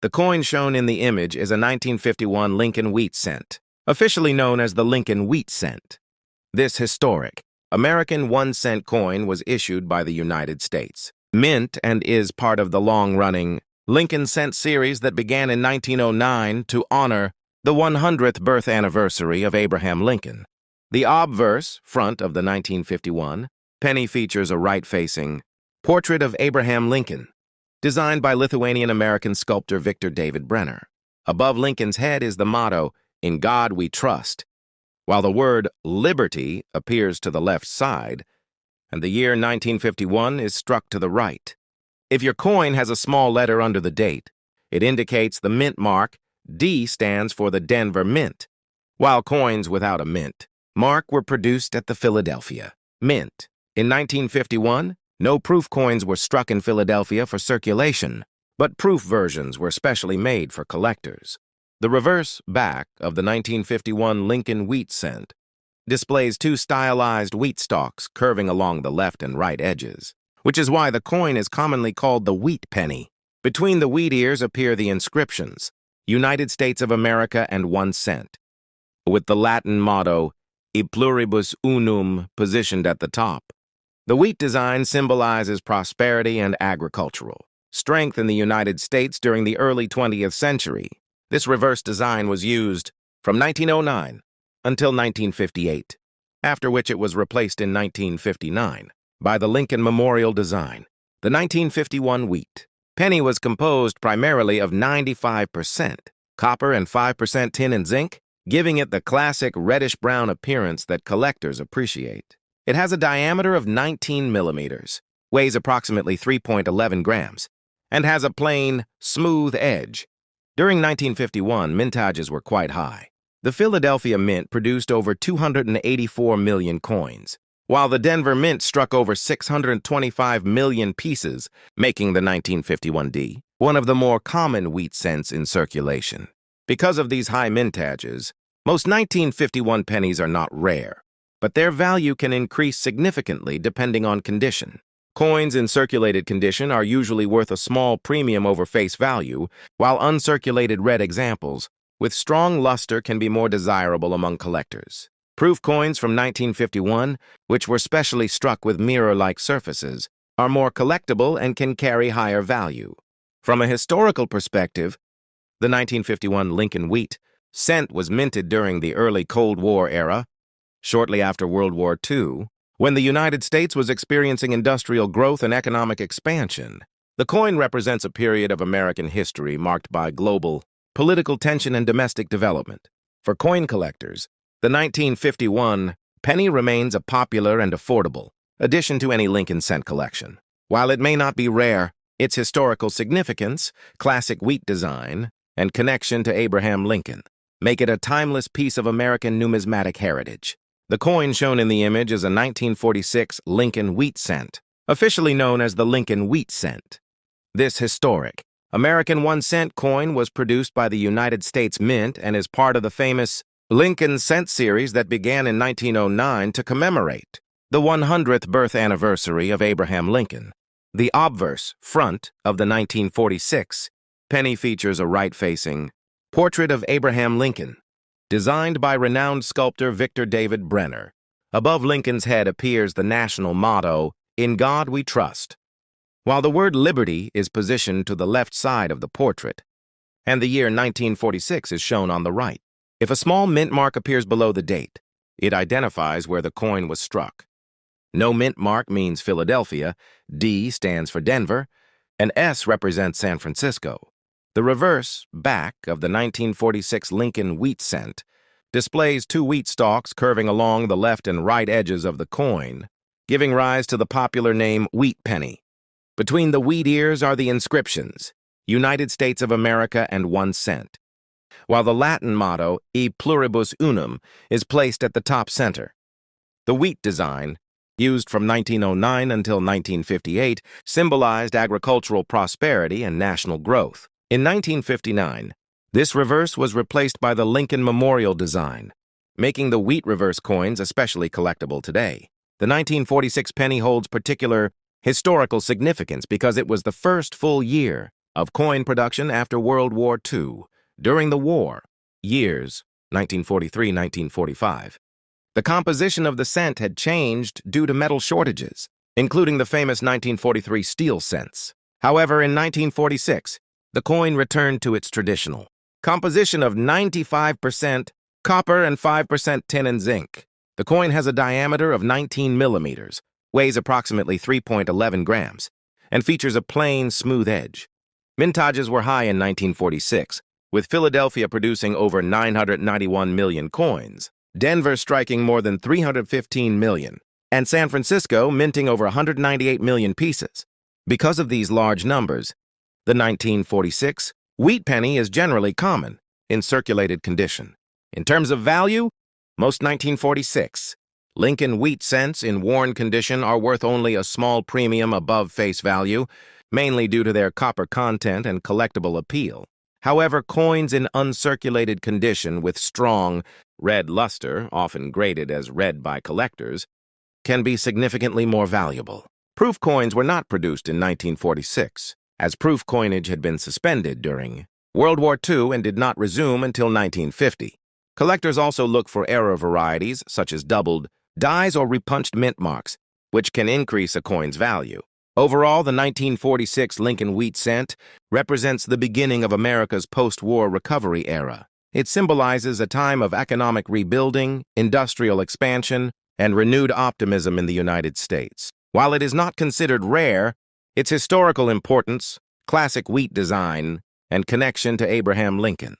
The coin shown in the image is a 1951 Lincoln wheat cent, officially known as the Lincoln wheat cent. This historic American 1-cent coin was issued by the United States Mint and is part of the long-running Lincoln cent series that began in 1909 to honor the 100th birth anniversary of Abraham Lincoln. The obverse front of the 1951 penny features a right-facing portrait of Abraham Lincoln, designed by Lithuanian-American sculptor Victor David Brenner. Above Lincoln's head is the motto, "In God We Trust," while the word liberty appears to the left side, and the year 1951 is struck to the right. If your coin has a small letter under the date, it indicates the mint mark. D stands for the Denver Mint, while coins without a mint mark were produced at the Philadelphia Mint. In 1951, no proof coins were struck in Philadelphia for circulation, but proof versions were specially made for collectors. The reverse back of the 1951 Lincoln wheat cent displays two stylized wheat stalks curving along the left and right edges, which is why the coin is commonly called the wheat penny. Between the wheat ears appear the inscriptions, United States of America and 1 cent, with the Latin motto, E pluribus unum, positioned at the top. The wheat design symbolizes prosperity and agricultural strength in the United States during the early 20th century. This reverse design was used from 1909 until 1958, after which it was replaced in 1959 by the Lincoln Memorial design. The 1951 wheat penny was composed primarily of 95% copper and 5% tin and zinc, giving it the classic reddish-brown appearance that collectors appreciate. It has a diameter of 19 millimeters, weighs approximately 3.11 grams, and has a plain, smooth edge. During 1951, mintages were quite high. The Philadelphia Mint produced over 284 million coins, while the Denver Mint struck over 625 million pieces, making the 1951 D one of the more common wheat cents in circulation. Because of these high mintages, most 1951 pennies are not rare, but their value can increase significantly depending on condition. Coins in circulated condition are usually worth a small premium over face value, while uncirculated red examples with strong luster can be more desirable among collectors. Proof coins from 1951, which were specially struck with mirror-like surfaces, are more collectible and can carry higher value. From a historical perspective, the 1951 Lincoln wheat cent was minted during the early Cold War era, shortly after World War II, when the United States was experiencing industrial growth and economic expansion. The coin represents a period of American history marked by global political tension and domestic development. For coin collectors, the 1951 penny remains a popular and affordable addition to any Lincoln cent collection. While it may not be rare, its historical significance, classic wheat design, and connection to Abraham Lincoln make it a timeless piece of American numismatic heritage. The coin shown in the image is a 1946 Lincoln wheat cent, officially known as the Lincoln wheat cent. This historic American 1-cent coin was produced by the United States Mint and is part of the famous Lincoln cent series that began in 1909 to commemorate the 100th birth anniversary of Abraham Lincoln. The obverse front of the 1946 penny features a right-facing portrait of Abraham Lincoln, designed by renowned sculptor Victor David Brenner. Above Lincoln's head appears the national motto, "In God We Trust," while the word liberty is positioned to the left side of the portrait, and the year 1946 is shown on the right. If a small mint mark appears below the date, it identifies where the coin was struck. No mint mark means Philadelphia, D stands for Denver, and S represents San Francisco. The reverse back of the 1946 Lincoln wheat cent displays two wheat stalks curving along the left and right edges of the coin, giving rise to the popular name wheat penny. Between the wheat ears are the inscriptions, United States of America and 1 cent, while the Latin motto, E pluribus unum, is placed at the top center. The wheat design, used from 1909 until 1958, symbolized agricultural prosperity and national growth. In 1959, this reverse was replaced by the Lincoln Memorial design, making the wheat reverse coins especially collectible today. The 1946 penny holds particular historical significance because it was the first full year of coin production after World War II. During the war, years 1943-1945, the composition of the cent had changed due to metal shortages, including the famous 1943 steel cents. However, in 1946, the coin returned to its traditional composition of 95% copper and 5% tin and zinc. The coin has a diameter of 19 millimeters, weighs approximately 3.11 grams, and features a plain, smooth edge. Mintages were high in 1946, with Philadelphia producing over 991 million coins, Denver striking more than 315 million, and San Francisco minting over 198 million pieces. Because of these large numbers, the 1946 wheat penny is generally common in circulated condition. In terms of value, most 1946 Lincoln wheat cents in worn condition are worth only a small premium above face value, mainly due to their copper content and collectible appeal. However, coins in uncirculated condition with strong red luster, often graded as red by collectors, can be significantly more valuable. Proof coins were not produced in 1946, as proof coinage had been suspended during World War II and did not resume until 1950. Collectors also look for error varieties, such as doubled dies or repunched mint marks, which can increase a coin's value. Overall, the 1946 Lincoln wheat cent represents the beginning of America's post-war recovery era. It symbolizes a time of economic rebuilding, industrial expansion, and renewed optimism in the United States. While it is not considered rare, its historical importance, classic wheat design, and connection to Abraham Lincoln